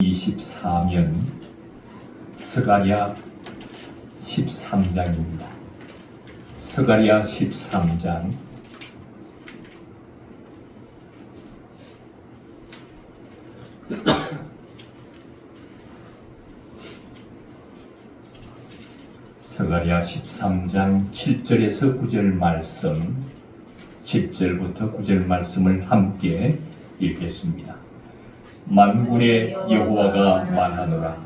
24면 스가랴 13장입니다. 스가랴 13장 스가랴 13장 7절에서 9절 말씀, 7절부터 9절 말씀을 함께 읽겠습니다. 만군의 여호와가 말하노라.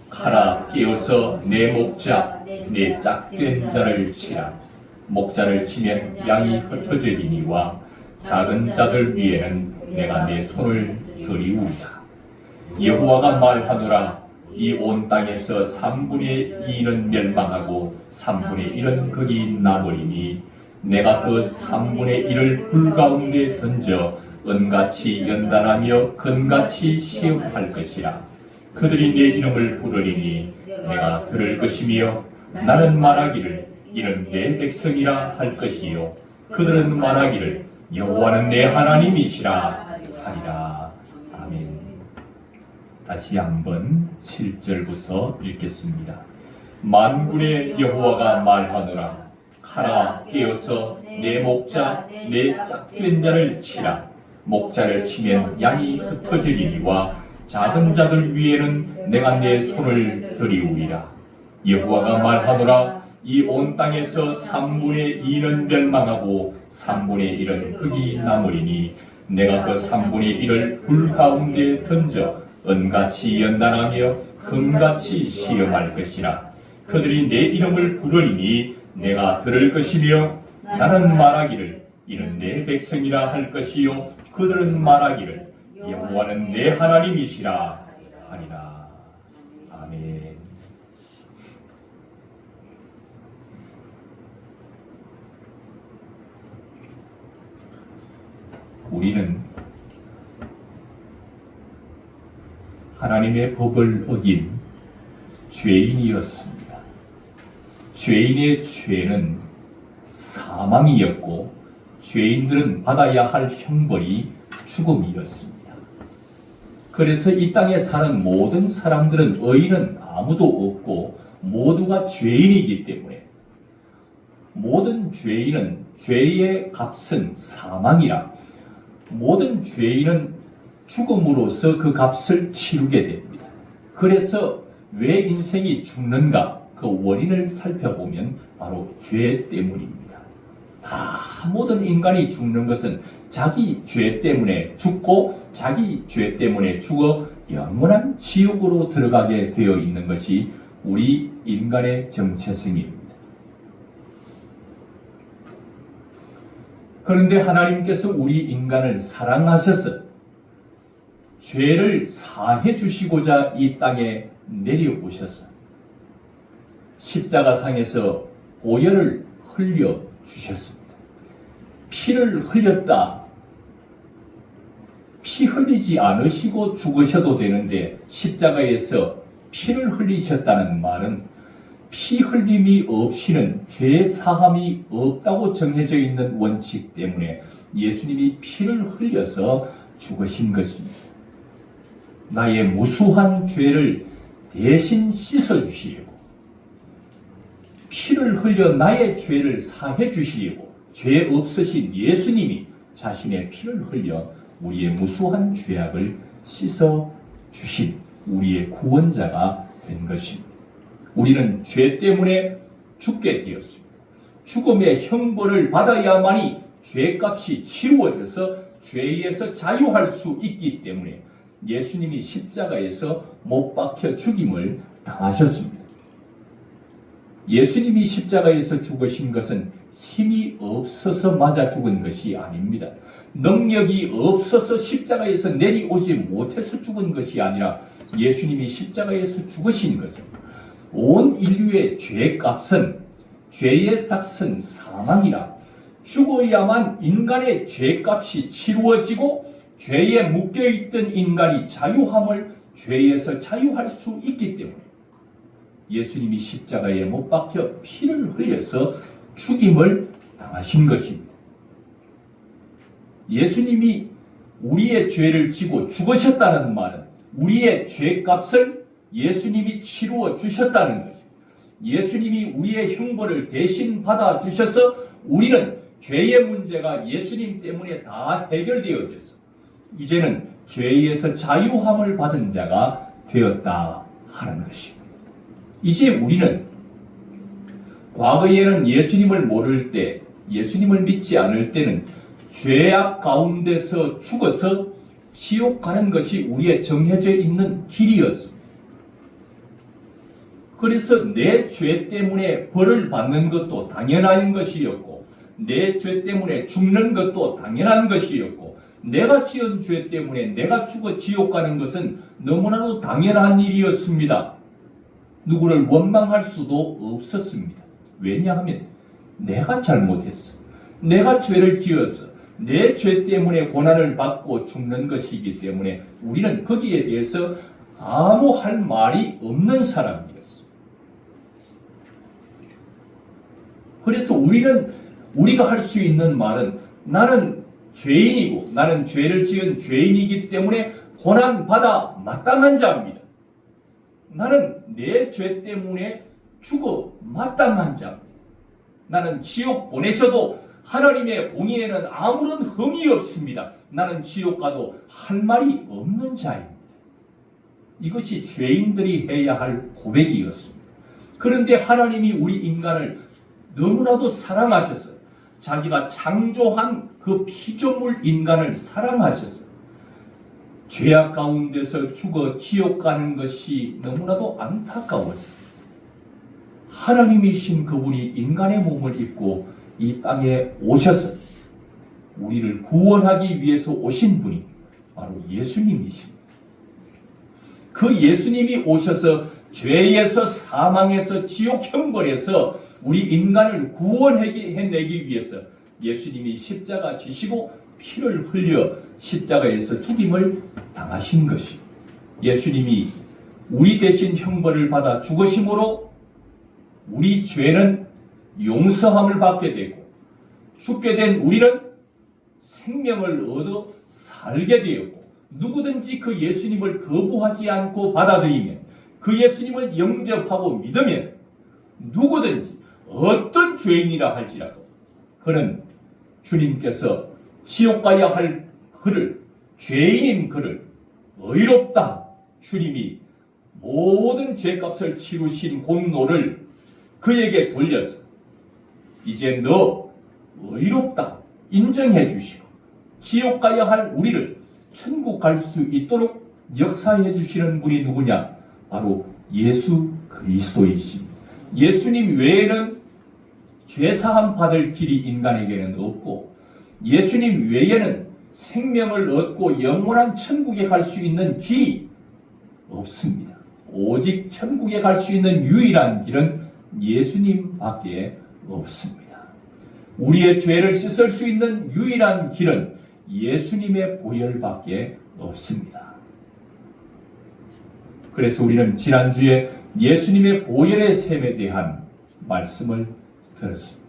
가라, 깨어서 내 목자, 내 짝된 자를 치라. 목자를 치면 양이 흩어지리니와 작은 자들 위에는 내가 내 손을 들이우리라. 여호와가 말하노라. 이 온 땅에서 3분의 2는 멸망하고 3분의 1은 거기 남으리니 내가 그 3분의 1을 불 가운데 던져 은같이 연단하며 금같이 시험할 것이라. 그들이 내 이름을 부르리니 내가 들을 것이며 나는 말하기를 이는 내 백성이라 할 것이요 그들은 말하기를 여호와는 내 하나님이시라 하리라. 아멘. 다시 한번 7절부터 읽겠습니다. 만군의 여호와가 말하노라. 가라, 깨어서 내 목자, 내 짝된 자를 치라. 목자를 치면 양이 흩어지리니와 작은 자들 위에는 내가 내 손을 들이우리라. 여호와가 말하노라. 이 온 땅에서 3분의 2는 멸망하고 3분의 1은 거기 남으리니 내가 그 3분의 1을 불 가운데 던져 은같이 연단하며 금같이 시험할 것이라. 그들이 내 이름을 부르리니 내가 들을 것이며 나는 말하기를 이는 내 백성이라 할 것이요 그들은 말하기를 여호와는 내 하나님이시라 하리라. 아멘. 우리는 하나님의 법을 어긴 죄인이었습니다. 죄인의 죄는 사망이었고 죄인들은 받아야 할 형벌이 죽음이었습니다. 그래서 이 땅에 사는 모든 사람들은 의인은 아무도 없고 모두가 죄인이기 때문에 모든 죄인은 죄의 값은 사망이라 모든 죄인은 죽음으로써 그 값을 치르게 됩니다. 그래서 왜 인생이 죽는가? 그 원인을 살펴보면 바로 죄 때문입니다. 다 모든 인간이 죽는 것은 자기 죄 때문에 죽고 자기 죄 때문에 죽어 영원한 지옥으로 들어가게 되어 있는 것이 우리 인간의 정체성입니다. 그런데 하나님께서 우리 인간을 사랑하셔서 죄를 사해 주시고자 이 땅에 내려오셔서 십자가상에서 보혈을 흘려 주셨습니다. 피를 흘렸다. 피 흘리지 않으시고 죽으셔도 되는데 십자가에서 피를 흘리셨다는 말은 피 흘림이 없이는 죄 사함이 없다고 정해져 있는 원칙 때문에 예수님이 피를 흘려서 죽으신 것입니다. 나의 무수한 죄를 대신 씻어주시려고 피를 흘려 나의 죄를 사해 주시려고 죄 없으신 예수님이 자신의 피를 흘려 우리의 무수한 죄악을 씻어 주신 우리의 구원자가 된 것입니다. 우리는 죄 때문에 죽게 되었습니다. 죽음의 형벌을 받아야만이 죄값이 치루어져서 죄에서 자유할 수 있기 때문에 예수님이 십자가에서 못 박혀 죽임을 당하셨습니다. 예수님이 십자가에서 죽으신 것은 힘이 없어서 맞아 죽은 것이 아닙니다. 능력이 없어서 십자가에서 내려오지 못해서 죽은 것이 아니라 예수님이 십자가에서 죽으신 것은 온 인류의 죄값은 죄의 삭은 사망이라 죽어야만 인간의 죄값이 치루어지고 죄에 묶여있던 인간이 자유함을 죄에서 자유할 수 있기 때문에 예수님이 십자가에 못 박혀 피를 흘려서 죽임을 당하신 것입니다. 예수님이 우리의 죄를 지고 죽으셨다는 말은 우리의 죄값을 예수님이 치루어 주셨다는 것입니다. 예수님이 우리의 형벌을 대신 받아 주셔서 우리는 죄의 문제가 예수님 때문에 다 해결되어져서 이제는 죄에서 자유함을 받은 자가 되었다 하는 것입니다. 이제 우리는 과거에는 예수님을 모를 때, 예수님을 믿지 않을 때는 죄악 가운데서 죽어서 지옥 가는 것이 우리의 정해져 있는 길이었습니다. 그래서 내 죄 때문에 벌을 받는 것도 당연한 것이었고, 내 죄 때문에 죽는 것도 당연한 것이었고, 내가 지은 죄 때문에 내가 죽어 지옥 가는 것은 너무나도 당연한 일이었습니다. 누구를 원망할 수도 없었습니다. 왜냐하면 내가 잘못했어. 내가 죄를 지어서 내 죄 때문에 고난을 받고 죽는 것이기 때문에 우리는 거기에 대해서 아무 할 말이 없는 사람이었습니다. 그래서 우리가 할 수 있는 말은 나는 죄인이고 나는 죄를 지은 죄인이기 때문에 고난받아 마땅한 자입니다. 나는 내 죄 때문에 죽어 마땅한 자입니다. 나는 지옥 보내셔도 하나님의 공의에는 아무런 흠이 없습니다. 나는 지옥 가도 할 말이 없는 자입니다. 이것이 죄인들이 해야 할 고백이었습니다. 그런데 하나님이 우리 인간을 너무나도 사랑하셔서 자기가 창조한 그 피조물 인간을 사랑하셔서 죄악 가운데서 죽어 지옥 가는 것이 너무나도 안타까웠습니다. 하나님이신 그분이 인간의 몸을 입고 이 땅에 오셔서 우리를 구원하기 위해서 오신 분이 바로 예수님이십니다. 그 예수님이 오셔서 죄에서 사망에서 지옥 형벌에서 우리 인간을 구원해내기 위해서 예수님이 십자가 지시고 피를 흘려 십자가에서 죽임을 당하신 것입니다. 예수님이 우리 대신 형벌을 받아 죽으심으로 우리 죄는 용서함을 받게 되고 죽게 된 우리는 생명을 얻어 살게 되었고 누구든지 그 예수님을 거부하지 않고 받아들이면 그 예수님을 영접하고 믿으면 누구든지 어떤 죄인이라 할지라도 그는 주님께서 지옥 가야 할 그를 죄인인 그를 의롭다 주님이 모든 죄값을 치루신 공로를 그에게 돌려서 이제 너 의롭다 인정해 주시고 지옥 가야 할 우리를 천국 갈 수 있도록 역사해 주시는 분이 누구냐? 바로 예수 그리스도이십니다. 예수님 외에는 죄사함 받을 길이 인간에게는 없고 예수님 외에는 생명을 얻고 영원한 천국에 갈 수 있는 길이 없습니다. 오직 천국에 갈 수 있는 유일한 길은 예수님밖에 없습니다. 우리의 죄를 씻을 수 있는 유일한 길은 예수님의 보혈밖에 없습니다. 그래서 우리는 지난주에 예수님의 보혈의 셈에 대한 말씀을 들었습니다.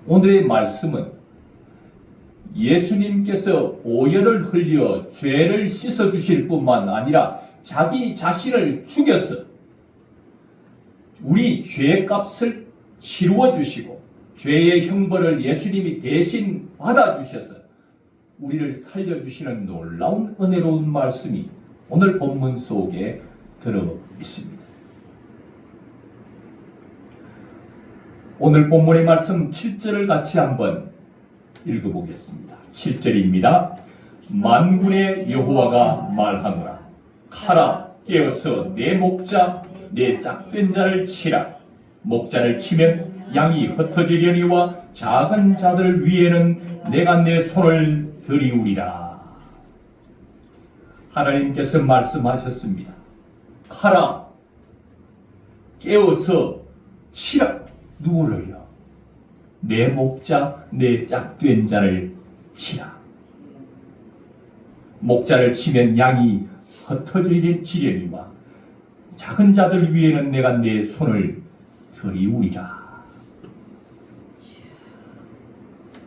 오늘의 말씀은 예수님께서 보혈을 흘려 죄를 씻어주실 뿐만 아니라 자기 자신을 죽여서 우리 죄값을 치루어 주시고 죄의 형벌을 예수님이 대신 받아주셔서 우리를 살려주시는 놀라운 은혜로운 말씀이 오늘 본문 속에 들어 있습니다. 오늘 본문의 말씀 7절을 같이 한번 읽어보겠습니다. 7절입니다. 만군의 여호와가 말하노라. 가라 깨어서 내 목자 내 짝된 자를 치라. 목자를 치면 양이 흩어지려니와 작은 자들 위에는 내가 내 손을 들이우리라. 하나님께서 말씀하셨습니다. 가라 깨어서 치라. 누구를요? 내 목자 내 짝된 자를 치라. 목자를 치면 양이 흩어지려니와 작은 자들 위에는 내가 내 손을 들이우리라.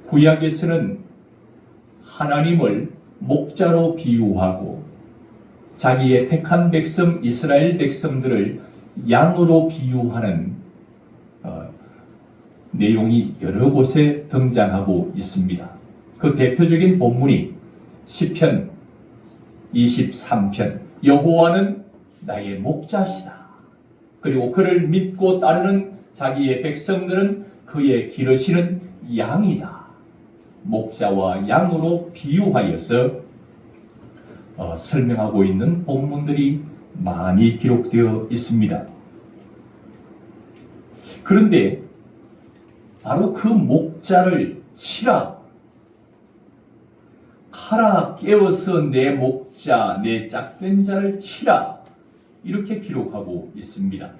구약에서는 하나님을 목자로 비유하고 자기의 택한 백성 이스라엘 백성들을 양으로 비유하는 내용이 여러 곳에 등장하고 있습니다. 그 대표적인 본문이 시편 23편 여호와는 나의 목자시다. 그리고 그를 믿고 따르는 자기의 백성들은 그의 기르시는 양이다. 목자와 양으로 비유하여서 설명하고 있는 본문들이 많이 기록되어 있습니다. 그런데 바로 그 목자를 치라, 카라 깨어서 내 목자, 내 짝된 자를 치라, 이렇게 기록하고 있습니다.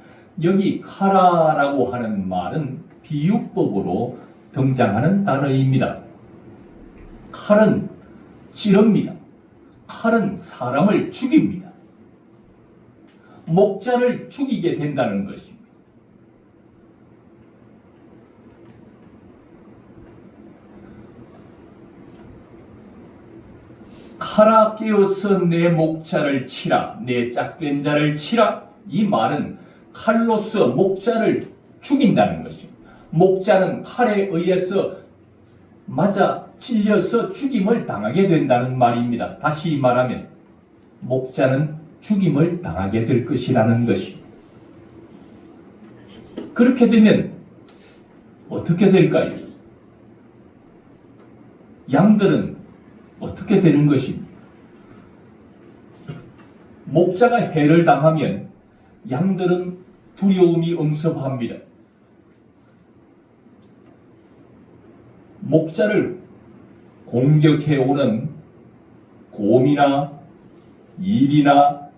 여기 카라라고 하는 말은 비유법으로 등장하는 단어입니다. 칼은 찌릅니다. 칼은 사람을 죽입니다. 목자를 죽이게 된다는 것입니다. 카라 깨어서 내 목자를 치라, 내 짝된 자를 치라. 이 말은 칼로서 목자를 죽인다는 것입니다. 목자는 칼에 의해서 맞아 찔려서 죽임을 당하게 된다는 말입니다. 다시 말하면 목자는 죽임을 당하게 될 것이라는 것입니다. 그렇게 되면 어떻게 될까요? 양들은 어떻게 되는 것입니까? 목자가 해를 당하면 양들은 두려움이 엄습합니다. 목자를 공격해오는 곰이나 일이나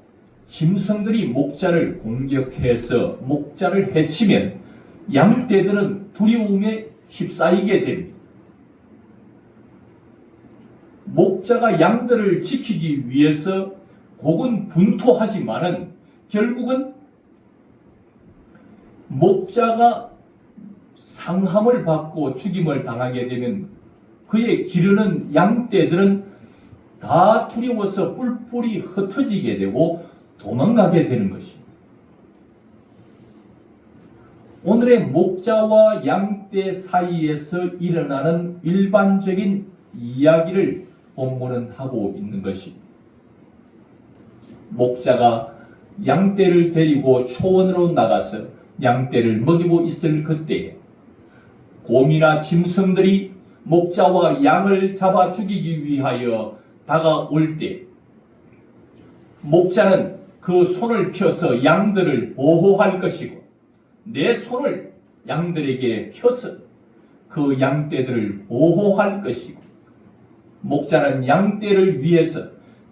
짐승들이 목자를 공격해서 목자를 해치면 양떼들은 두려움에 휩싸이게 됩니다. 목자가 양들을 지키기 위해서 고군분투하지만은 결국은 목자가 상함을 받고 죽임을 당하게 되면 그의 기르는 양떼들은 다 두려워서 뿔뿔이 흩어지게 되고 도망가게 되는 것입니다. 오늘의 목자와 양떼 사이에서 일어나는 일반적인 이야기를 본문은 하고 있는 것입니다. 목자가 양떼를 데리고 초원으로 나가서 양떼를 먹이고 있을 그때에 곰이나 짐승들이 목자와 양을 잡아 죽이기 위하여 다가올 때 목자는 그 손을 펴서 양들을 보호할 것이고 내 손을 양들에게 펴서 그 양떼들을 보호할 것이고 목자는 양떼를 위해서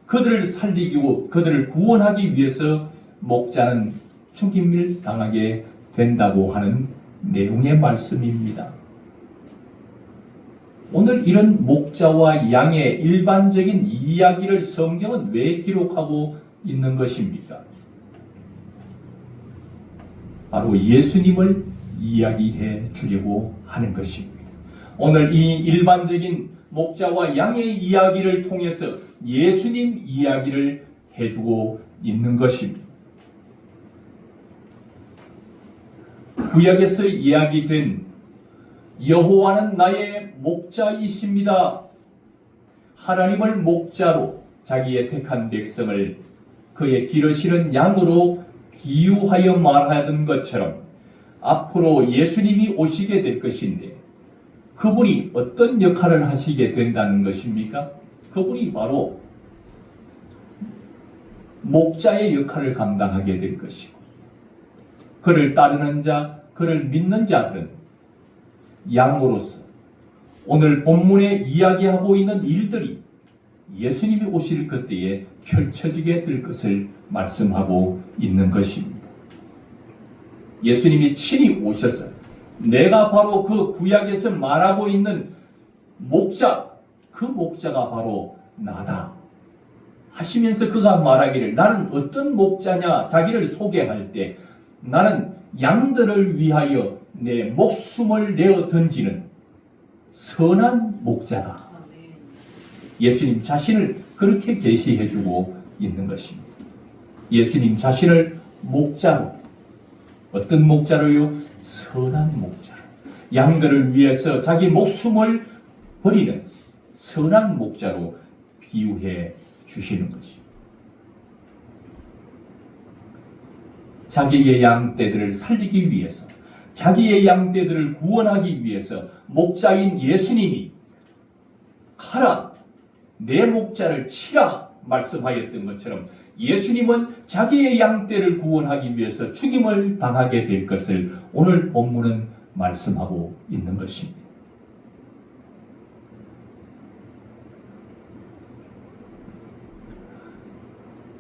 그들을 살리고 그들을 구원하기 위해서 목자는 죽임을 당하게 된다고 하는 내용의 말씀입니다. 오늘 이런 목자와 양의 일반적인 이야기를 성경은 왜 기록하고 있는 것입니까? 바로 예수님을 이야기해 주려고 하는 것입니다. 오늘 이 일반적인 목자와 양의 이야기를 통해서 예수님 이야기를 해주고 있는 것입니다. 구약에서 이야기된 여호와는 나의 목자이십니다. 하나님을 목자로 자기의 택한 백성을 그의 기르시는 양으로 비유하여 말하던 것처럼 앞으로 예수님이 오시게 될 것인데 그분이 어떤 역할을 하시게 된다는 것입니까? 그분이 바로 목자의 역할을 감당하게 될 것이고 그를 따르는 자, 그를 믿는 자들은 양으로서 오늘 본문에 이야기하고 있는 일들이 예수님이 오실 그때에 펼쳐지게 될 것을 말씀하고 있는 것입니다. 예수님이 친히 오셔서 내가 바로 그 구약에서 말하고 있는 목자, 그 목자가 바로 나다 하시면서 그가 말하기를 나는 어떤 목자냐 자기를 소개할 때 나는 양들을 위하여 내 목숨을 내어 던지는 선한 목자다. 예수님 자신을 그렇게 계시해주고 있는 것입니다. 예수님 자신을 목자로, 어떤 목자로요? 선한 목자로, 양들을 위해서 자기 목숨을 버리는 선한 목자로 비유해 주시는 것입니다. 자기의 양떼들을 살리기 위해서, 자기의 양떼들을 구원하기 위해서 목자인 예수님이 가라, 내 목자를 치라 말씀하였던 것처럼 예수님은 자기의 양떼를 구원하기 위해서 죽임을 당하게 될 것을 오늘 본문은 말씀하고 있는 것입니다.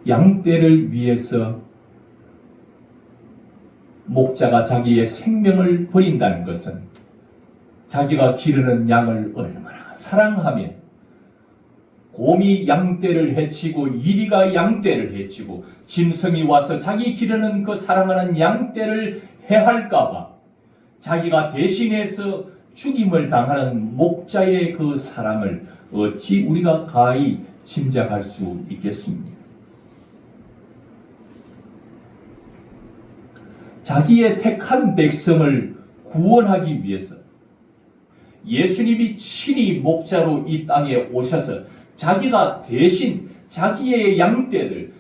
양떼를 위해서 목자가 자기의 생명을 버린다는 것은 자기가 기르는 양을 얼마나 사랑하면 곰이 양떼를 해치고 이리가 양떼를 해치고 짐승이 와서 자기 기르는 그 사랑하는 양떼를 해할까봐 자기가 대신해서 죽임을 당하는 목자의 그 사랑을 어찌 우리가 가히 짐작할 수 있겠습니까? 자기의 택한 백성을 구원하기 위해서 예수님이 친히 목자로 이 땅에 오셔서 자기가 대신 자기의 양떼들을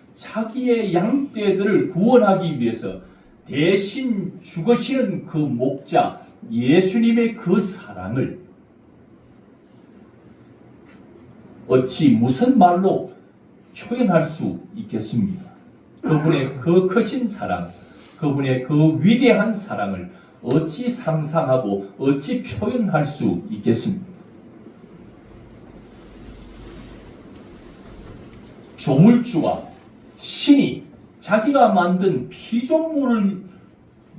구원하기 위해서 대신 죽으시는 그 목자 예수님의 그 사랑을 어찌 무슨 말로 표현할 수 있겠습니까? 그분의 그 크신 사랑, 그분의 그 위대한 사랑을 어찌 상상하고 어찌 표현할 수 있겠습니까? 조물주와 신이 자기가 만든 피조물을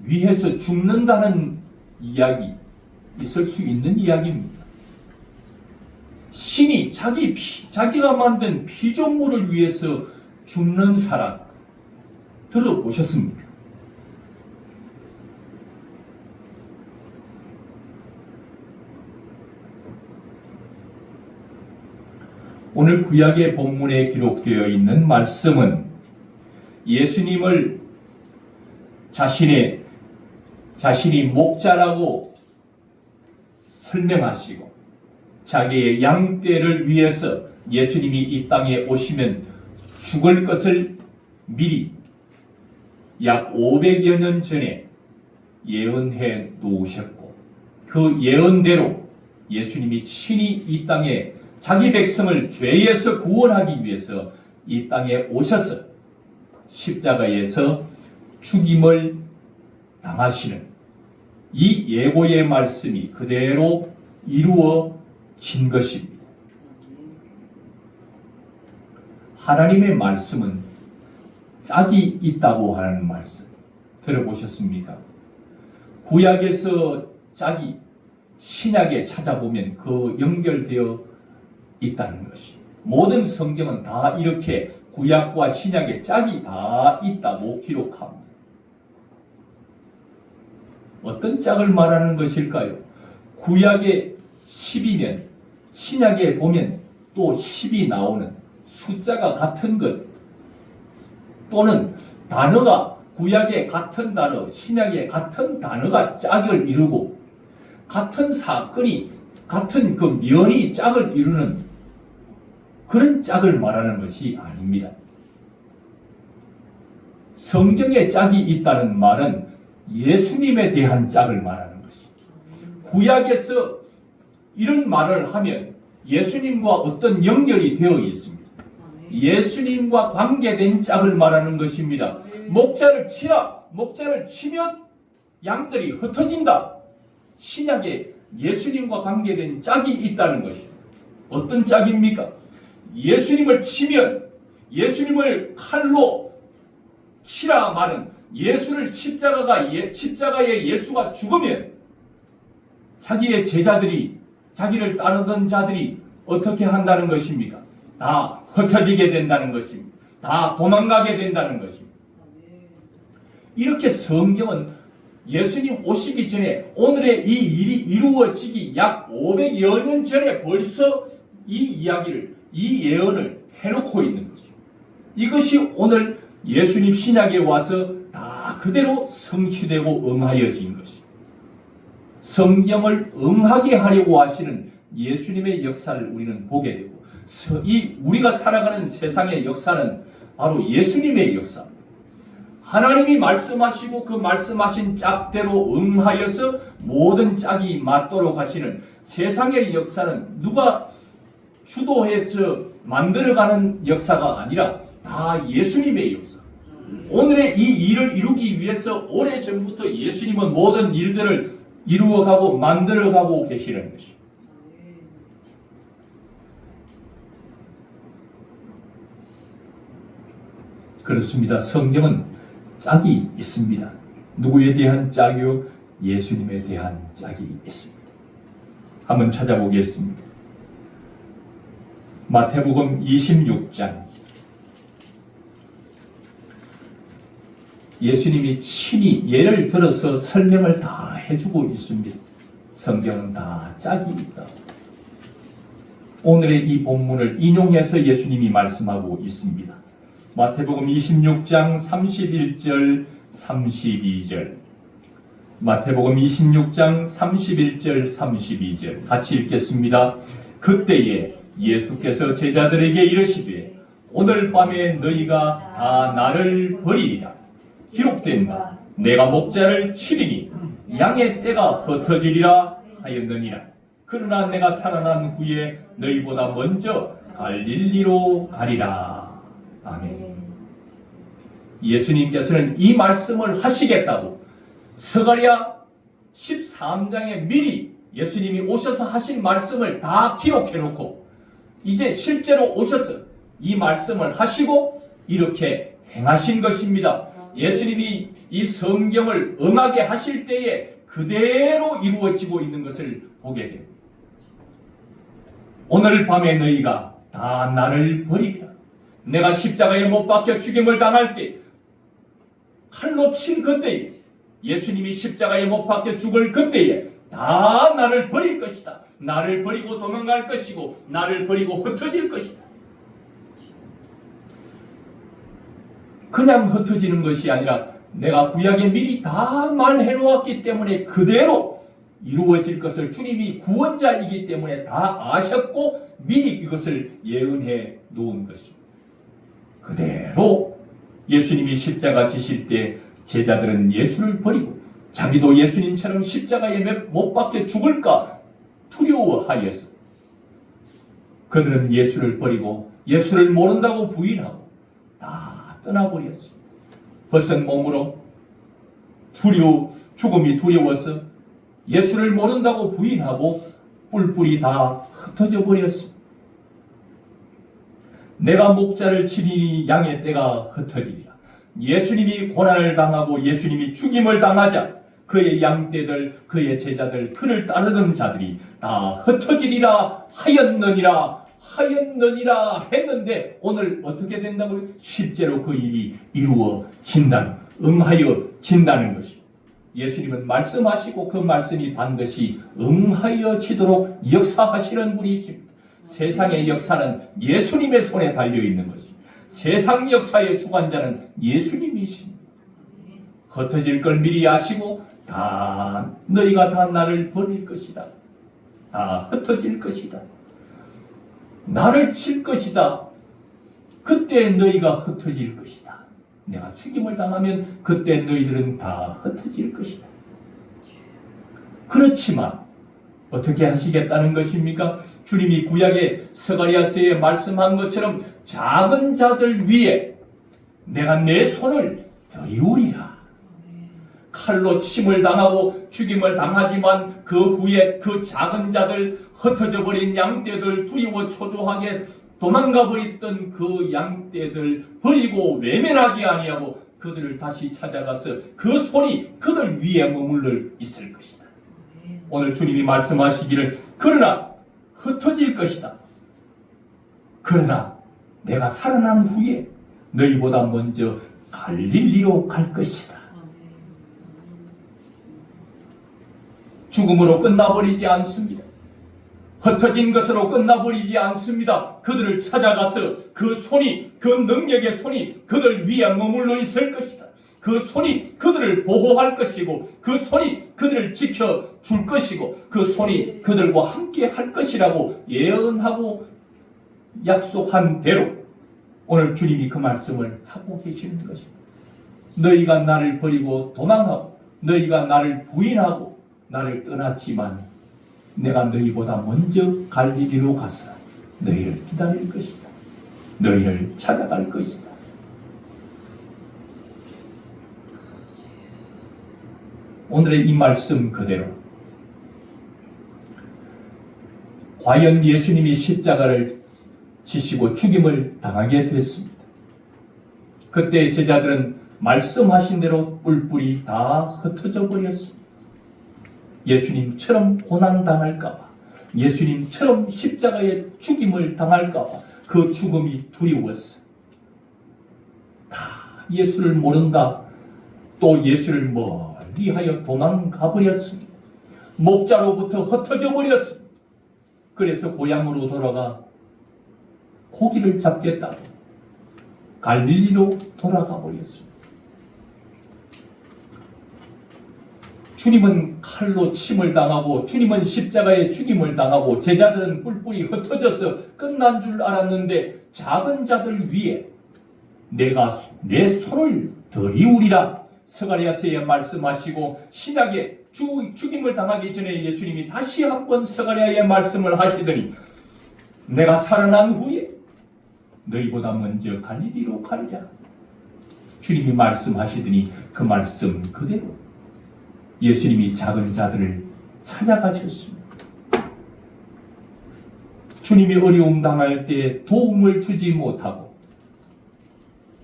위해서 죽는다는 이야기, 있을 수 있는 이야기입니다. 신이 자기가 만든 피조물을 위해서 죽는 사람 들어보셨습니까? 오늘 구약의 본문에 기록되어 있는 말씀은 예수님을 자신이 목자라고 설명하시고 자기의 양떼를 위해서 예수님이 이 땅에 오시면 죽을 것을 미리 약 500여 년 전에 예언해 놓으셨고 그 예언대로 예수님이 친히 이 땅에 자기 백성을 죄에서 구원하기 위해서 이 땅에 오셔서 십자가에서 죽임을 당하시는 이 예고의 말씀이 그대로 이루어진 것입니다. 하나님의 말씀은 짝이 있다고 하는 말씀 들어보셨습니까? 구약에서 짝이 신약에 찾아보면 그 연결되어 있다는 것이 모든 성경은 다 이렇게 구약과 신약에 짝이 다 있다고 기록합니다. 어떤 짝을 말하는 것일까요? 구약에 10이면 신약에 보면 또 10이 나오는 숫자가 같은 것 또는 단어가 구약의 같은 단어, 신약의 같은 단어가 짝을 이루고 같은 사건이 같은 그 면이 짝을 이루는 그런 짝을 말하는 것이 아닙니다. 성경에 짝이 있다는 말은 예수님에 대한 짝을 말하는 것입니다. 구약에서 이런 말을 하면 예수님과 어떤 연결이 되어 있습니다. 예수님과 관계된 짝을 말하는 것입니다. 목자를 치라. 목자를 치면 양들이 흩어진다. 신약에 예수님과 관계된 짝이 있다는 것입니다. 어떤 짝입니까? 예수님을 치면 예수님을 칼로 치라 말은 예수를 십자가에 예수가 죽으면 자기의 제자들이 자기를 따르던 자들이 어떻게 한다는 것입니까? 다 흩어지게 된다는 것입니다. 다 도망가게 된다는 것입니다. 이렇게 성경은 예수님 오시기 전에 오늘의 이 일이 이루어지기 약 500여 년 전에 벌써 이 이야기를 이 예언을 해놓고 있는 것이죠. 이것이 오늘 예수님 신약에 와서 다 그대로 성취되고 응하여진 것이죠. 성경을 응하게 하려고 하시는 예수님의 역사를 우리는 보게 되고, 이 우리가 살아가는 세상의 역사는 바로 예수님의 역사입니다. 하나님이 말씀하시고 그 말씀하신 짝대로 응하여서 모든 짝이 맞도록 하시는 세상의 역사는 누가 주도해서 만들어가는 역사가 아니라 다 예수님의 역사. 오늘의 이 일을 이루기 위해서 오래전부터 예수님은 모든 일들을 이루어가고 만들어가고 계시는 것입니다. 그렇습니다. 성경은 짝이 있습니다. 누구에 대한 짝이요? 예수님에 대한 짝이 있습니다. 한번 찾아보겠습니다. 마태복음 26장. 예수님이 친히 예를 들어서 설명을 다 해주고 있습니다. 성경은 다 짝이 있다. 오늘의 이 본문을 인용해서 예수님이 말씀하고 있습니다. 마태복음 26장 31절 32절. 마태복음 26장 31절 32절 같이 읽겠습니다. 그때에 예수께서 제자들에게 이르시되 오늘 밤에 너희가 다 나를 버리리라. 기록된다. 내가 목자를 치리니 양의 떼가 흩어지리라 하였느니라. 그러나 내가 살아난 후에 너희보다 먼저 갈릴리로 가리라. 아멘. 예수님께서는 이 말씀을 하시겠다고 스가랴 13장에 미리 예수님이 오셔서 하신 말씀을 다 기록해 놓고 이제 실제로 오셔서 이 말씀을 하시고 이렇게 행하신 것입니다. 예수님이 이 성경을 응하게 하실 때에 그대로 이루어지고 있는 것을 보게 됩니다. 오늘 밤에 너희가 다 나를 버리리라. 내가 십자가에 못 박혀 죽임을 당할 때 칼로 친 그때에 예수님이 십자가에 못 박혀 죽을 그때에 다 나를 버릴 것이다. 나를 버리고 도망갈 것이고 나를 버리고 흩어질 것이다. 그냥 흩어지는 것이 아니라 내가 구약에 미리 다 말해 놓았기 때문에 그대로 이루어질 것을 주님이 구원자이기 때문에 다 아셨고 미리 이것을 예언해 놓은 것입니다. 그대로 예수님이 십자가 지실 때 제자들은 예수를 버리고 자기도 예수님처럼 십자가에 못 박혀 죽을까 두려워하였어. 그들은 예수를 버리고 예수를 모른다고 부인하고 다 떠나버렸습니다. 벗은 몸으로 죽음이 두려워서 예수를 모른다고 부인하고 뿔뿔이 다 흩어져 버렸습니다. 내가 목자를 치니 양의 떼가 흩어지리라. 예수님이 고난을 당하고 예수님이 죽임을 당하자 그의 양떼들, 그의 제자들, 그를 따르는 자들이 다 흩어지리라 하였느니라 했는데 오늘 어떻게 된다고요? 실제로 그 일이 응하여진다는 것입니다. 예수님은 말씀하시고 그 말씀이 반드시 응하여지도록 역사하시는 분이십니다. 세상의 역사는 예수님의 손에 달려있는 것입니다. 세상 역사의 주관자는 예수님이십니다. 흩어질 걸 미리 아시고 너희가 다 나를 버릴 것이다. 다 흩어질 것이다. 나를 칠 것이다. 그때 너희가 흩어질 것이다. 내가 죽임을 당하면 그때 너희들은 다 흩어질 것이다. 그렇지만 어떻게 하시겠다는 것입니까? 주님이 구약의 스가랴서에 말씀한 것처럼 작은 자들 위에 내가 내 손을 들이우리라. 칼로 침을 당하고 죽임을 당하지만 그 후에 그 작은 자들, 흩어져 버린 양떼들, 두려워 초조하게 도망가 버렸던 그 양떼들 버리고 외면하지 아니하고 그들을 다시 찾아가서 그 손이 그들 위에 머물러 있을 것이다. 오늘 주님이 말씀하시기를 그러나 흩어질 것이다. 그러나 내가 살아난 후에 너희보다 먼저 갈릴리로 갈 것이다. 죽음으로 끝나버리지 않습니다. 흩어진 것으로 끝나버리지 않습니다. 그들을 찾아가서 그 손이, 그 능력의 손이 그들 위에 머물러 있을 것이다. 그 손이 그들을 보호할 것이고, 그 손이 그들을 지켜줄 것이고, 그 손이 그들과 함께 할 것이라고 예언하고 약속한 대로 오늘 주님이 그 말씀을 하고 계시는 것입니다. 너희가 나를 버리고 도망하고, 너희가 나를 부인하고 나를 떠났지만 내가 너희보다 먼저 갈릴리로 가서 너희를 기다릴 것이다. 너희를 찾아갈 것이다. 오늘의 이 말씀 그대로 과연 예수님이 십자가를 지시고 죽임을 당하게 됐습니다. 그때 제자들은 말씀하신 대로 뿔뿔이 다 흩어져 버렸습니다. 예수님처럼 고난당할까봐, 예수님처럼 십자가의 죽임을 당할까봐 그 죽음이 두려웠어요. 다 예수를 모른다. 또 예수를 멀리하여 도망가 버렸습니다. 목자로부터 흩어져 버렸습니다. 그래서 고향으로 돌아가 고기를 잡겠다고 갈릴리로 돌아가 버렸습니다. 주님은 칼로 침을 당하고, 주님은 십자가에 죽임을 당하고, 제자들은 뿔뿔이 흩어져서 끝난 줄 알았는데 작은 자들 위에 내가 내 손을 들이우리라 스가랴서에 말씀하시고, 신약에 죽임을 당하기 전에 예수님이 다시 한번 스가랴에 말씀을 하시더니 내가 살아난 후에 너희보다 먼저 갈릴리로 가리라. 주님이 말씀하시더니 그 말씀 그대로 예수님이 작은 자들을 찾아가셨습니다. 주님이 어려움 당할 때 도움을 주지 못하고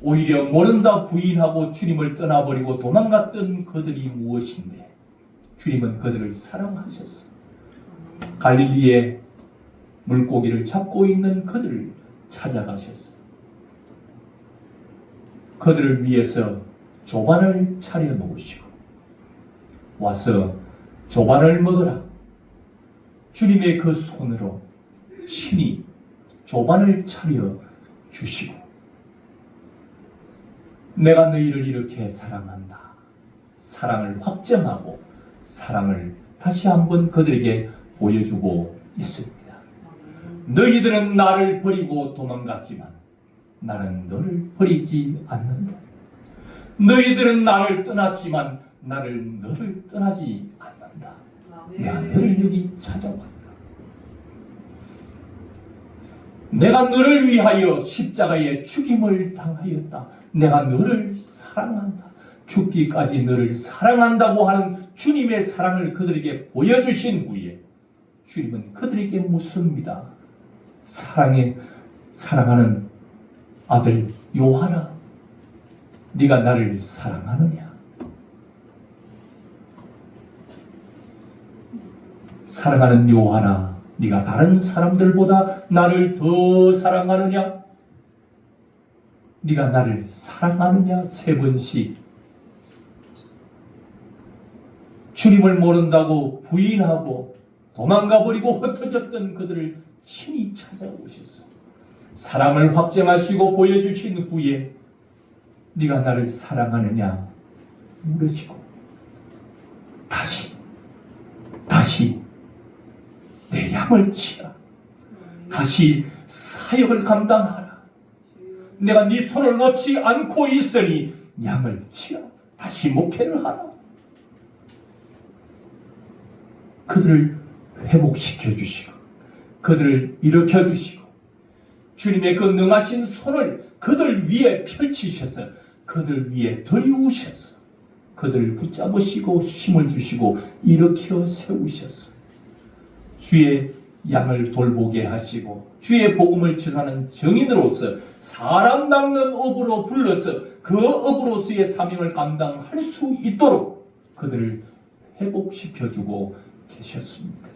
오히려 모른다 부인하고 주님을 떠나버리고 도망갔던 그들이 무엇인데 주님은 그들을 사랑하셨어요. 갈릴리에 물고기를 잡고 있는 그들을 찾아가셨어요. 그들을 위해서 조반을 차려 놓으시고 와서 조반을 먹으라. 주님의 그 손으로 친히 조반을 차려 주시고 내가 너희를 이렇게 사랑한다. 사랑을 확정하고 사랑을 다시 한번 그들에게 보여주고 있습니다. 너희들은 나를 버리고 도망갔지만 나는 너를 버리지 않는다. 너희들은 나를 떠났지만 나를 너를 떠나지 않는다. 내가 너를 여기 찾아왔다. 내가 너를 위하여 십자가에 죽임을 당하였다. 내가 너를 사랑한다. 죽기까지 너를 사랑한다고 하는 주님의 사랑을 그들에게 보여주신 후에 주님은 그들에게 묻습니다. 사랑하는 아들 요한아, 네가 나를 사랑하느냐? 사랑하는 요한아, 네가 다른 사람들보다 나를 더 사랑하느냐? 네가 나를 사랑하느냐? 3번씩 주님을 모른다고 부인하고 도망가버리고 흩어졌던 그들을 친히 찾아오셔서 사랑을 확정하시고 보여주신 후에 네가 나를 사랑하느냐 물으시고 다시 내 양을 치라. 다시 사역을 감당하라. 내가 네 손을 놓지 않고 있으니 양을 치라. 다시 목회를 하라. 그들을 회복시켜 주시고 그들을 일으켜 주시고 주님의 그 능하신 손을 그들 위에 펼치셔서 그들 위에 들이우셔서 그들을 붙잡으시고 힘을 주시고 일으켜 세우셔서 주의 양을 돌보게 하시고 주의 복음을 전하는 정인으로서 사람 낚는 업으로 불러서 그 업으로서의 사명을 감당할 수 있도록 그들을 회복시켜주고 계셨습니다.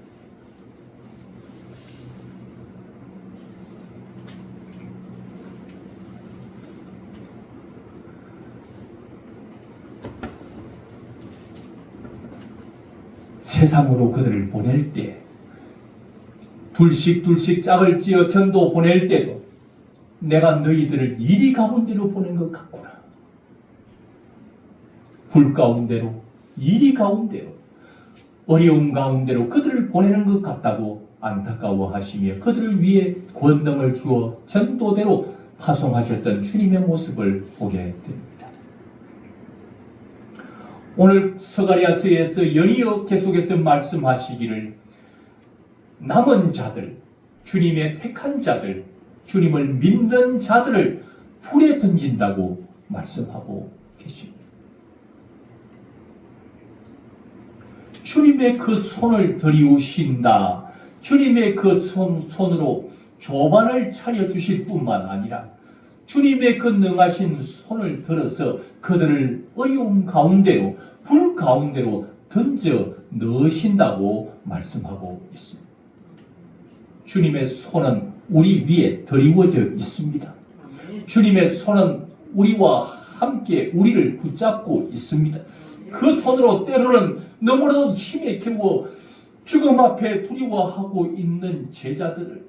세상으로 그들을 보낼 때 둘씩 짝을 지어 전도 보낼 때도 내가 너희들을 이리 가운데로 보낸 것 같구나. 불 가운데로, 이리 가운데로, 어려움 가운데로 그들을 보내는 것 같다고 안타까워하시며 그들을 위해 권능을 주어 전도대로 파송하셨던 주님의 모습을 보게 됩니다. 오늘 스가랴서에서 연이어 계속해서 말씀하시기를 남은 자들, 주님의 택한 자들, 주님을 믿는 자들을 불에 던진다고 말씀하고 계십니다. 주님의 그 손을 들이우신다. 주님의 그 손으로 조반을 차려주실 뿐만 아니라 주님의 그 능하신 손을 들어서 그들을 어려움 가운데로, 불 가운데로 던져 넣으신다고 말씀하고 있습니다. 주님의 손은 우리 위에 드리워져 있습니다. 주님의 손은 우리와 함께 우리를 붙잡고 있습니다. 그 손으로 때로는 너무나도 힘에 겨워 죽음 앞에 두려워하고 있는 제자들을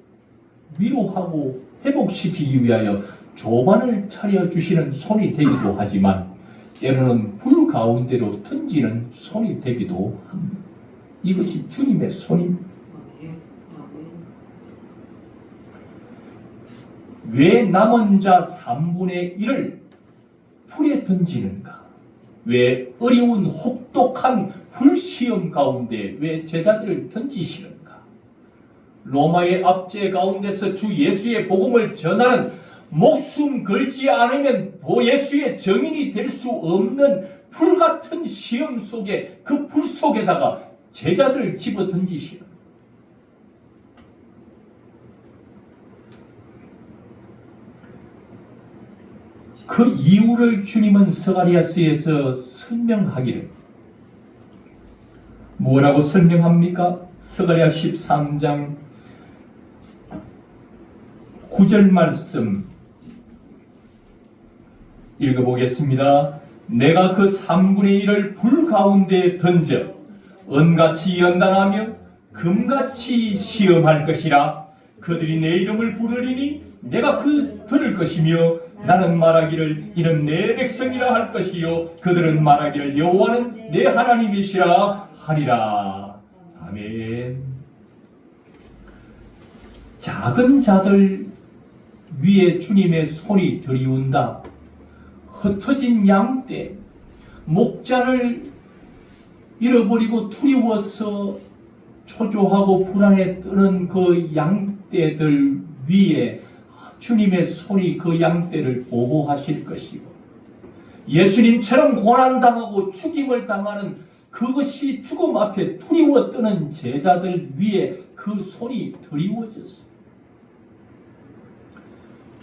위로하고 회복시키기 위하여 조반을 차려주시는 손이 되기도 하지만 때로는 불 가운데로 던지는 손이 되기도 합니다. 이것이 주님의 손입니다. 왜 남은 자 3분의 1을 불에 던지는가? 왜 어려운 혹독한 불시험 가운데 왜 제자들을 던지시는가? 로마의 압제 가운데서 주 예수의 복음을 전하는 목숨 걸지 않으면 예수의 증인이 될 수 없는 불같은 시험 속에 그 불 속에다가 제자들을 집어 던지시는 그 이유를 주님은 스가랴서에서 설명하기를 뭐라고 설명합니까? 스가랴 13장 9절 말씀 읽어보겠습니다. 내가 그 3분의 1을 불 가운데 던져 은같이 연단하며 금같이 시험할 것이라. 그들이 내 이름을 부르리니 내가 들을 것이며 나는 말하기를 이는 내 백성이라 할 것이요 그들은 말하기를 여호와는 내 하나님이시라 하리라. 아멘. 작은 자들 위에 주님의 손이 들이운다. 흩어진 양떼, 목자를 잃어버리고 두려워서 초조하고 불안에 뜨는 그 양떼들 위에 주님의 손이 그 양떼를 보호하실 것이고 예수님처럼 고난당하고 죽임을 당하는 그것이 죽음 앞에 두려워 뜨는 제자들 위에 그 손이 드리워졌습니다.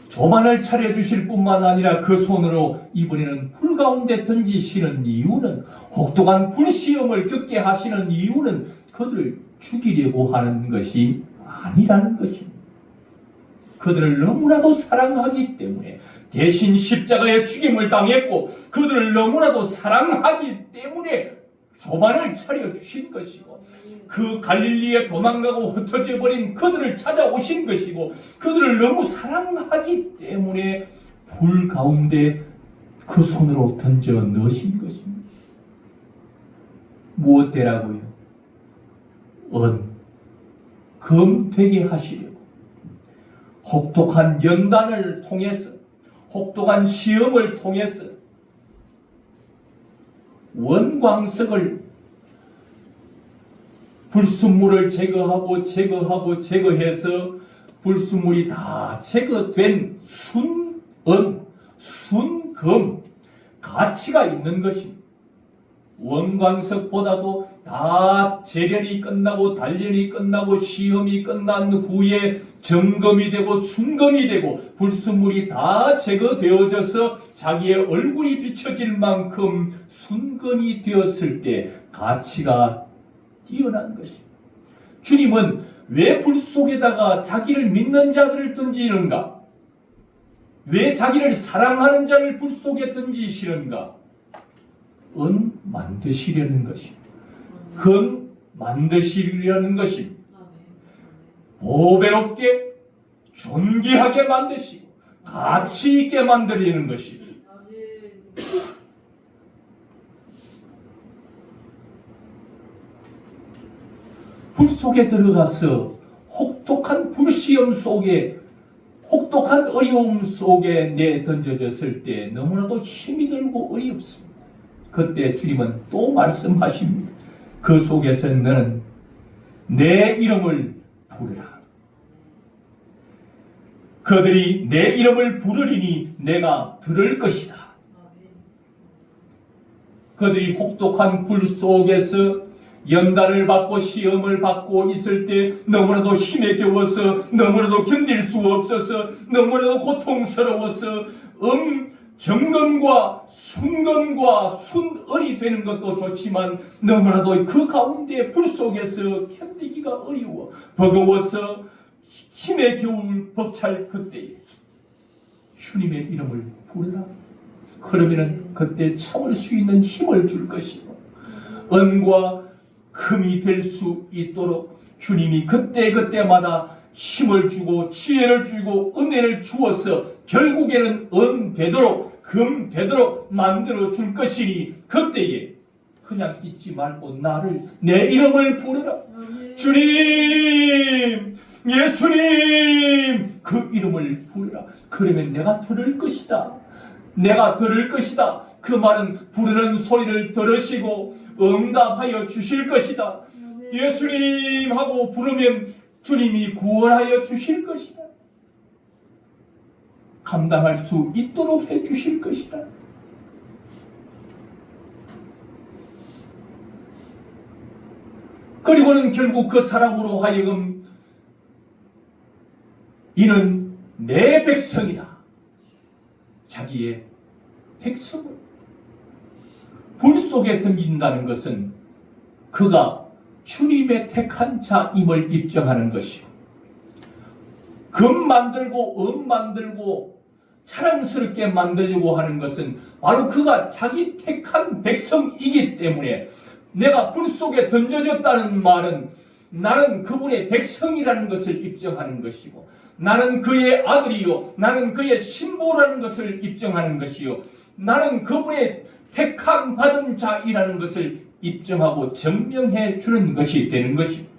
조반을 차려주실 뿐만 아니라 그 손으로 이번에는 불 가운데 던지시는 이유는 혹독한 불시험을 겪게 하시는 이유는 그들을 죽이려고 하는 것이 아니라는 것입니다. 그들을 너무나도 사랑하기 때문에 대신 십자가에 죽임을 당했고 그들을 너무나도 사랑하기 때문에 조반을 차려주신 것이고 그 갈릴리에 도망가고 흩어져 버린 그들을 찾아오신 것이고 그들을 너무 사랑하기 때문에 불 가운데 그 손으로 던져 넣으신 것입니다. 무엇대라고요? 금 되게 하시려고 혹독한 연단을 통해서 혹독한 시험을 통해서 원광석을 불순물을 제거해서 불순물이 다 제거된 순금 가치가 있는 것입니다. 원광석보다도 다 재련이 끝나고 단련이 끝나고 시험이 끝난 후에 정금이 되고 순금이 되고 불순물이 다 제거되어져서 자기의 얼굴이 비춰질 만큼 순금이 되었을 때 가치가 뛰어난 것입니다. 주님은 왜 불 속에다가 자기를 믿는 자들을 던지는가? 왜 자기를 사랑하는 자를 불 속에 던지시는가? 만드시려는 것입니다. 금 만드시려는 것입니다. 보배롭게 존귀하게 만드시고 가치 있게 만들리는 것입니다. 불 속에 들어가서 혹독한 불시험 속에 혹독한 어려움 속에 내던져졌을 때 너무나도 힘이 들고 어이없습니다. 그때 주님은 또 말씀하십니다. 그 속에서 너는 내 이름을 부르라. 그들이 내 이름을 부르리니 내가 들을 것이다. 그들이 혹독한 불 속에서 연단을 받고 시험을 받고 있을 때 너무나도 힘에 겨워서 너무나도 견딜 수 없어서 너무나도 고통스러워서 정금과 순금과 순은이 되는 것도 좋지만 너무나도 그 가운데 불 속에서 견디기가 어려워 버거워서 힘에 겨울 벅찰 그때에 주님의 이름을 부르라. 그러면은 그때 참을 수 있는 힘을 줄 것이고 은과 금이 될 수 있도록 주님이 그때마다 힘을 주고 지혜를 주고 은혜를 주어서 결국에는 은 되도록 금 되도록 만들어 줄 것이니 그때에 그냥 잊지 말고 내 이름을 부르라. 주님, 예수님, 그 이름을 부르라. 그러면 내가 들을 것이다. 내가 들을 것이다. 그 말은 부르는 소리를 들으시고 응답하여 주실 것이다. 예수님 하고 부르면 주님이 구원하여 주실 것이다. 감당할 수 있도록 해 주실 것이다. 그리고는 결국 그 사람으로 하여금 이는 내 백성이다. 자기의 백성을 불 속에 던진다는 것은 그가 주님의 택한 자임을 입증하는 것이고 금 만들고 은 만들고 자랑스럽게 만들려고 하는 것은 바로 그가 자기 택한 백성이기 때문에 내가 불 속에 던져졌다는 말은 나는 그분의 백성이라는 것을 입증하는 것이고 나는 그의 아들이요 나는 그의 신부라는 것을 입증하는 것이요 나는 그분의 택함 받은 자이라는 것을 입증하고 증명해 주는 것이 되는 것입니다.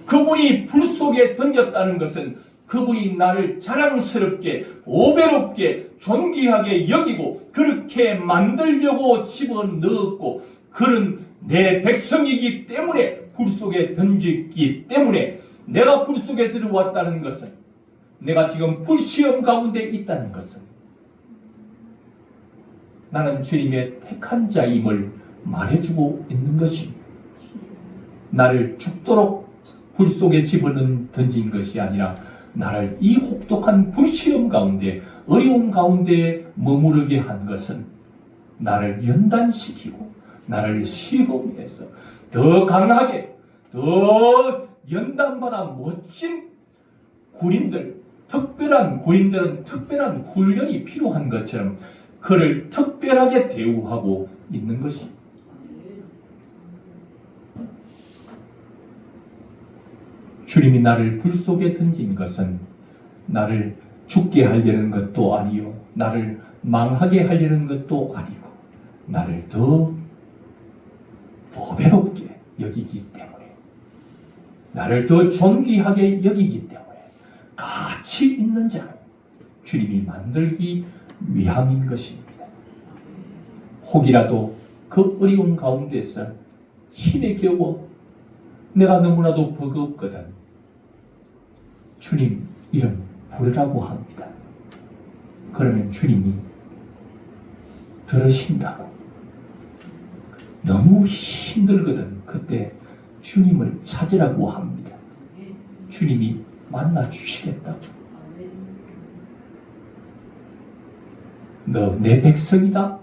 그분이 불 속에 던졌다는 것은 그분이 나를 자랑스럽게 오배롭게 존귀하게 여기고 그렇게 만들려고 집어넣었고 그런 내 백성이기 때문에 불 속에 던졌기 때문에 내가 불 속에 들어왔다는 것은 내가 지금 불시험 가운데 있다는 것은 나는 주님의 택한 자임을 말해주고 있는 것입니다. 나를 죽도록 불 속에 던진 것이 아니라 나를 이 혹독한 불시험 가운데 어려움 가운데 머무르게 한 것은 나를 연단시키고 나를 시험해서 더 강하게 더 연단받아 멋진 군인들은 특별한 훈련이 필요한 것처럼 그를 특별하게 대우하고 있는 것입니다. 주님이 나를 불 속에 던진 것은 나를 죽게 하려는 것도 아니요 나를 망하게 하려는 것도 아니고 나를 더 보배롭게 여기기 때문에 나를 더 존귀하게 여기기 때문에 가치 있는 자로 주님이 만들기 위함인 것입니다. 혹이라도 그 어려운 가운데서 힘에 겨워 내가 너무나도 버겁거든 주님 이름 부르라고 합니다. 그러면 주님이 들으신다고. 너무 힘들거든 그때 주님을 찾으라고 합니다. 주님이 만나 주시겠다고. 너 내 백성이다.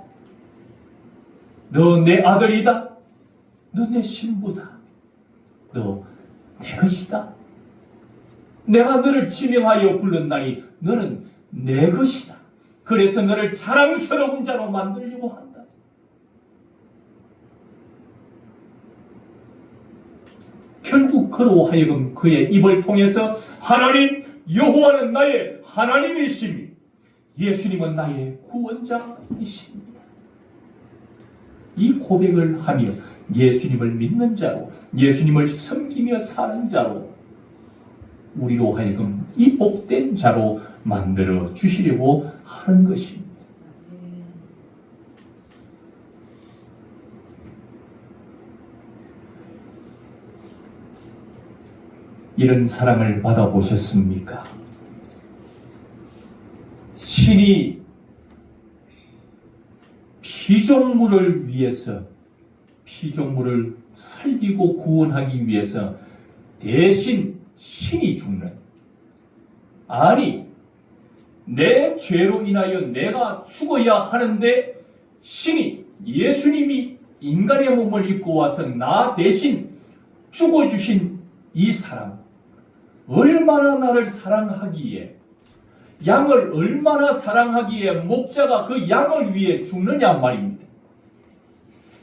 너 내 아들이다. 너 내 신부다. 너 내 것이다. 내가 너를 지명하여 불렀나니 너는 내 것이다. 그래서 너를 자랑스러운 자로 만들려고 한다. 결국 그로 하여금 그의 입을 통해서 하나님 여호와는 나의 하나님이시니 예수님은 나의 구원자이십니다. 이 고백을 하며 예수님을 믿는 자로, 예수님을 섬기며 사는 자로, 우리로 하여금 이 복된 자로 만들어 주시려고 하는 것입니다. 이런 사랑을 받아보셨습니까? 신이 피조물을 위해서, 피조물을 살리고 구원하기 위해서 대신 신이 죽는, 아니 내 죄로 인하여 내가 죽어야 하는데 신이, 예수님이 인간의 몸을 입고 와서 나 대신 죽어주신 이 사랑, 얼마나 나를 사랑하기에, 양을 얼마나 사랑하기에 목자가 그 양을 위해 죽느냐 말입니다.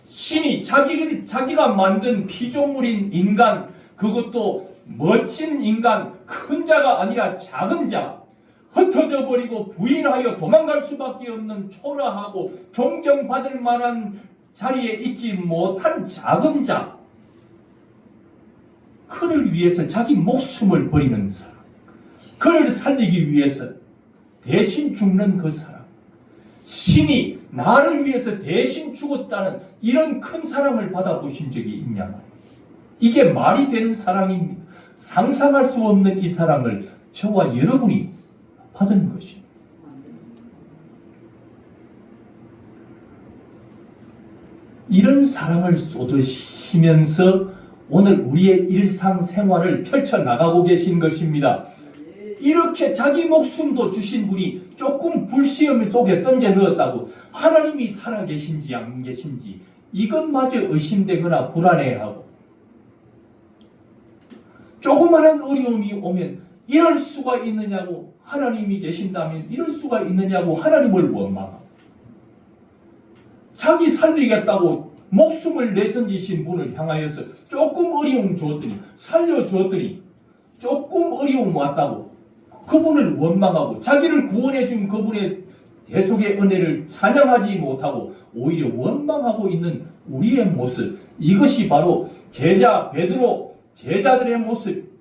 신이 자기가 만든 피조물인 인간, 그것도 멋진 인간, 큰 자가 아니라 작은 자, 흩어져 버리고 부인하여 도망갈 수밖에 없는 초라하고 존경받을 만한 자리에 있지 못한 작은 자, 그를 위해서 자기 목숨을 버리는 사람, 그를 살리기 위해서 대신 죽는 그 사람, 신이 나를 위해서 대신 죽었다는 이런 큰 사랑을 받아보신 적이 있냐 말이에요. 이게 말이 되는 사랑입니다. 상상할 수 없는 이 사랑을 저와 여러분이 받은 것입니다. 이런 사랑을 쏟으시면서 오늘 우리의 일상생활을 펼쳐나가고 계신 것입니다. 이렇게 자기 목숨도 주신 분이 조금 불시험 속에 던져 넣었다고 하나님이 살아계신지 안 계신지 이것마저 의심되거나 불안해하고, 조그마한 어려움이 오면 이럴 수가 있느냐고, 하나님이 계신다면 이럴 수가 있느냐고 하나님을 원망하고, 자기 살리겠다고 목숨을 내던지신 분을 향하여서 조금 어려움 주었더니, 살려주었더니 조금 어려움 왔다고 그분을 원망하고, 자기를 구원해 준 그분의 대속의 은혜를 찬양하지 못하고 오히려 원망하고 있는 우리의 모습, 이것이 바로 베드로 제자들의 모습.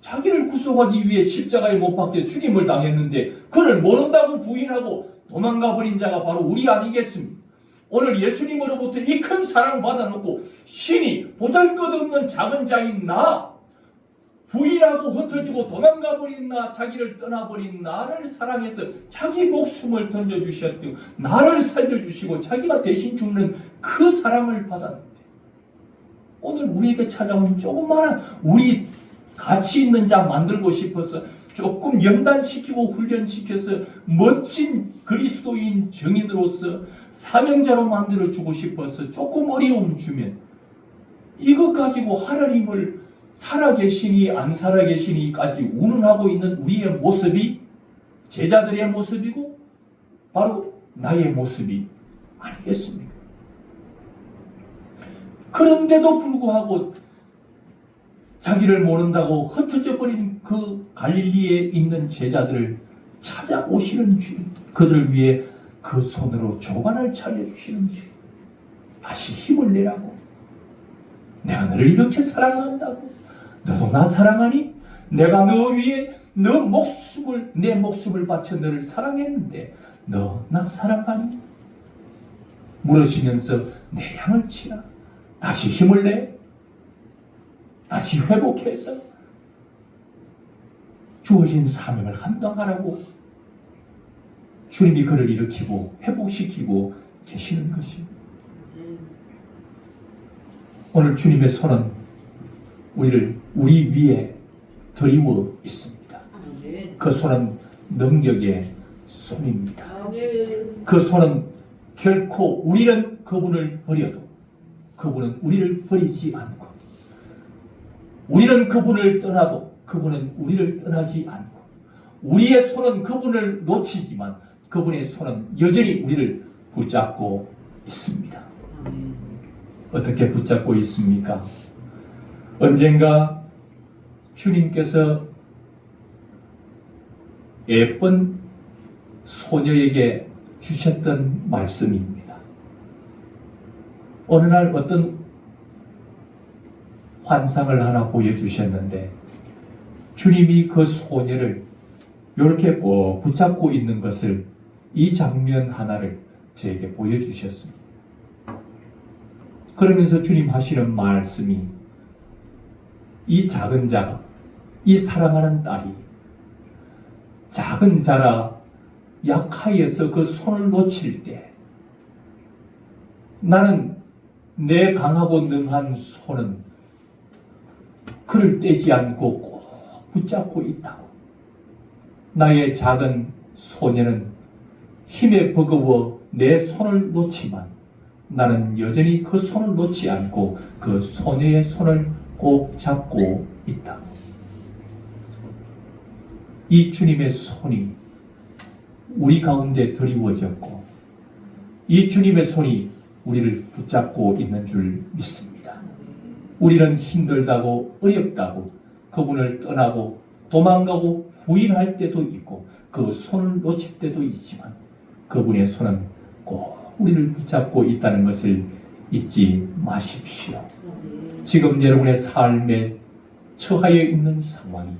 자기를 구속하기 위해 십자가에 못 박혀 죽임을 당했는데 그를 모른다고 부인하고 도망가 버린 자가 바로 우리 아니겠습니까? 오늘 예수님으로부터 이 큰 사랑 받아놓고 신이 보잘것없는 작은 자인 나, 부인하고 흩어지고 도망가 버린 나, 자기를 떠나버린 나를 사랑해서 자기 목숨을 던져주셨고 나를 살려주시고 자기가 대신 죽는 그 사랑을 받았는데, 오늘 우리에게 찾아온 조그마한 우리 가치 있는 자 만들고 싶어서 조금 연단시키고 훈련시켜서 멋진 그리스도인 정인으로서 사명자로 만들어주고 싶어서 조금 어려움 주면 이것 가지고 하나님을 살아계시니 안 살아계시니까지 운운하고 있는 우리의 모습이 제자들의 모습이고 바로 나의 모습이 아니겠습니까? 그런데도 불구하고 자기를 모른다고 흩어져 버린 그 갈릴리에 있는 제자들을 찾아오시는 주님, 그들을 위해 그 손으로 조반을 차려주시는 주님, 다시 힘을 내라고, 내가 너를 이렇게 사랑한다고, 너도 나 사랑하니? 내가 너 위에 내 목숨을 바쳐 너를 사랑했는데 너 나 사랑하니? 물으시면서 내 양을 치라, 다시 힘을 내, 다시 회복해서 주어진 사명을 감당하라고 주님이 그를 일으키고 회복시키고 계시는 것입니다. 오늘 주님의 손은 우리 위에 드리워 있습니다. 그 손은 능력의 손입니다. 그 손은 결코, 우리는 그분을 버려도 그분은 우리를 버리지 않고, 우리는 그분을 떠나도 그분은 우리를 떠나지 않고, 우리의 손은 그분을 놓치지만 그분의 손은 여전히 우리를 붙잡고 있습니다. 어떻게 붙잡고 있습니까? 언젠가 주님께서 예쁜 소녀에게 주셨던 말씀입니다. 어느 날 어떤 환상을 하나 보여주셨는데 주님이 그 소녀를 이렇게 붙잡고 있는 것을, 이 장면 하나를 저에게 보여주셨습니다. 그러면서 주님 하시는 말씀이, 이 작은 자가, 이 사랑하는 딸이 작은 자라 약하여서 그 손을 놓칠 때 나는 내 강하고 능한 손은 그를 떼지 않고 꼭 붙잡고 있다고. 나의 작은 소녀는 힘에 버거워 내 손을 놓지만 나는 여전히 그 손을 놓지 않고 그 소녀의 손을 꼭 잡고 있다고. 이 주님의 손이 우리 가운데 드리워졌고 이 주님의 손이 우리를 붙잡고 있는 줄 믿습니다. 우리는 힘들다고 어렵다고 그분을 떠나고 도망가고 부인할 때도 있고 그 손을 놓칠 때도 있지만 그분의 손은 꼭 우리를 붙잡고 있다는 것을 잊지 마십시오. 지금 여러분의 삶에 처하여 있는 상황이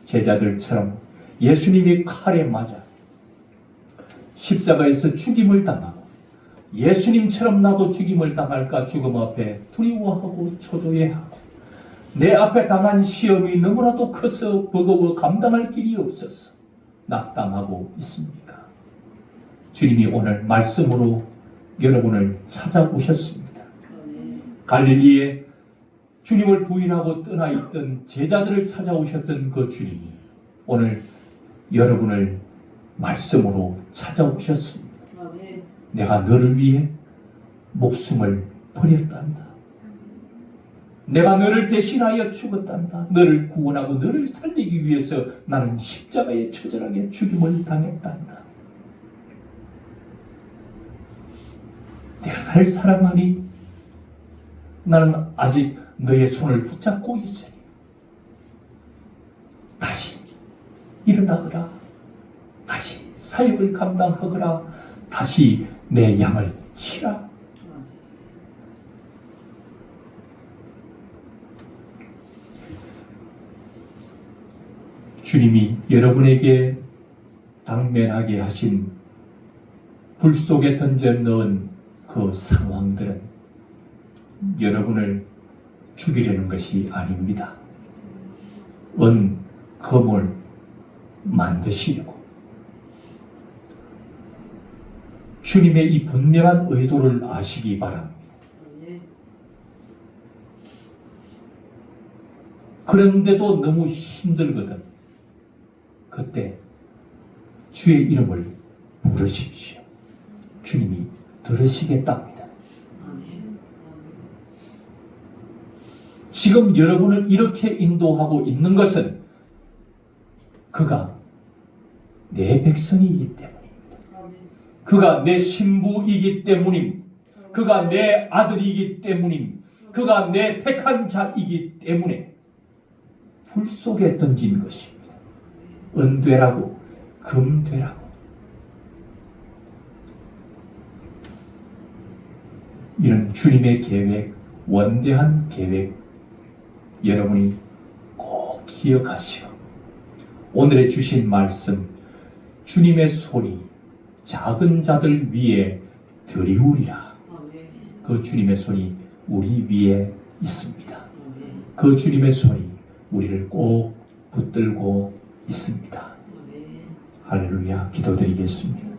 제자들처럼 예수님이 칼에 맞아 십자가에서 죽임을 당하고 예수님처럼 나도 죽임을 당할까 죽음 앞에 두려워하고 초조해하고 내 앞에 당한 시험이 너무나도 커서 버거워 감당할 길이 없어서 낙담하고 있습니까? 주님이 오늘 말씀으로 여러분을 찾아오셨습니다. 갈릴리에 주님을 부인하고 떠나 있던 제자들을 찾아오셨던 그 주님이 오늘 여러분을 말씀으로 찾아오셨습니다. 내가 너를 위해 목숨을 버렸단다. 내가 너를 대신하여 죽었단다. 너를 구원하고 너를 살리기 위해서 나는 십자가에 처절하게 죽임을 당했단다. 내가 나를 사랑하니 나는 아직 너의 손을 붙잡고 있으니 다시 일어나거라. 다시 사역을 감당하거라. 다시 내 양을 치라. 주님이 여러분에게 당면하게 하신 불 속에 던져 넣은 그 상황들은 여러분을 죽이려는 것이 아닙니다. 금을 만드시려고. 주님의 이 분명한 의도를 아시기 바랍니다. 그런데도 너무 힘들거든. 그때 주의 이름을 부르십시오. 주님이 들으시겠답니다. 지금 여러분을 이렇게 인도하고 있는 것은 그가 내 백성이기 때문입니다. 그가 내 신부이기 때문입니다. 그가 내 아들이기 때문입니다. 그가 내 택한 자이기 때문에 불 속에 던진 것입니다. 은되라고, 금되라고. 이런 주님의 계획, 원대한 계획, 여러분이 꼭 기억하시고 오늘의 주신 말씀, 주님의 손이 작은 자들 위에 드리우리라. 그 주님의 손이 우리 위에 있습니다. 그 주님의 손이 우리를 꼭 붙들고 있습니다. 할렐루야. 기도드리겠습니다.